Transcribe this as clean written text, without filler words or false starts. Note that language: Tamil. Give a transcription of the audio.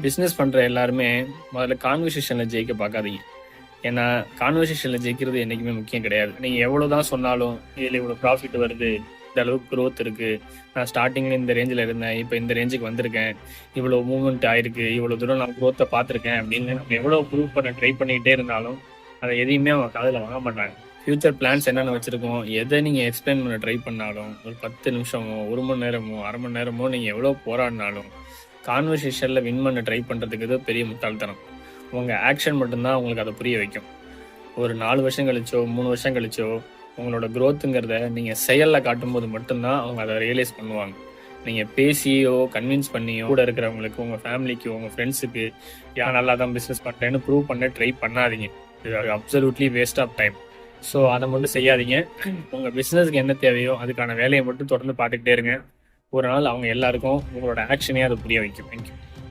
பிஸ்னஸ் பண்ணுற எல்லாருமே முதல்ல கான்வர்சேஷனில் ஜெயிக்க பார்க்காதீங்க. ஏன்னா கான்வர்சேஷனில் ஜெயிக்கிறது என்றைக்குமே முக்கியம் கிடையாது. நீங்கள் எவ்வளோ தான் சொன்னாலும் இதில் இவ்வளோ ப்ராஃபிட் வருது, இந்த அளவுக்கு க்ரோத் இருக்குது, நான் ஸ்டார்டிங்கில் இந்த ரேஞ்சில் இருந்தேன், இப்போ இந்த ரேஞ்சுக்கு வந்திருக்கேன், இவ்வளோ மூவ்மெண்ட் ஆயிருக்கு, இவ்வளோ தூரம் நான் க்ரோத்தை பார்த்துருக்கேன் அப்படின்னு நம்ம எவ்வளோ ப்ரூவ் பண்ண ட்ரை பண்ணிக்கிட்டே இருந்தாலும் அதை எதையுமே அவங்க காதில் வாங்க மாட்டாங்க. ஃப்யூச்சர் பிளான்ஸ் என்னென்ன வச்சுருக்கோம், எதை நீங்கள் எக்ஸ்பிளைன் பண்ண ட்ரை பண்ணாலும் ஒரு 10 நிமிஷமோ 1 மணி நேரமோ அரை மணி நேரமோ நீங்கள் எவ்வளோ போராடினாலும் கான்வர்சேஷனில் வின் பண்ண ட்ரை பண்ணுறதுக்கு இது பெரிய முட்டாள்தனம். உங்கள் ஆக்ஷன் மட்டும்தான் உங்களுக்கு அதை புரிய வைக்கும். ஒரு 4 வருஷம் கழிச்சோ 3 வருஷம் கழிச்சோ உங்களோட க்ரோத்துங்கிறத நீங்கள் செயலில் காட்டும்போது மட்டும்தான் அவங்க அதை ரியலைஸ் பண்ணுவாங்க. நீங்கள் பேசியோ கன்வின்ஸ் பண்ணியோ கூட இருக்கிறவங்களுக்கு, உங்கள் ஃபேமிலிக்கு, உங்கள் ஃப்ரெண்ட்ஸுக்கு நல்லா தான் பிஸ்னஸ் பண்ணுறேன்னு ப்ரூவ் பண்ண ட்ரை பண்ணாதீங்க. இது absolutely waste of time. So அதை மட்டும் செய்யாதீங்க. உங்கள் பிஸ்னஸ்க்கு என்ன தேவையோ அதுக்கான வேலையை மட்டும் தொடர்ந்து பார்த்துக்கிட்டே இருங்க. ஒரு நாள் அவங்க எல்லாருக்கும் உங்களோட ஆக்ஷனே அதை புரிய வைக்கும். தேங்க்யூ.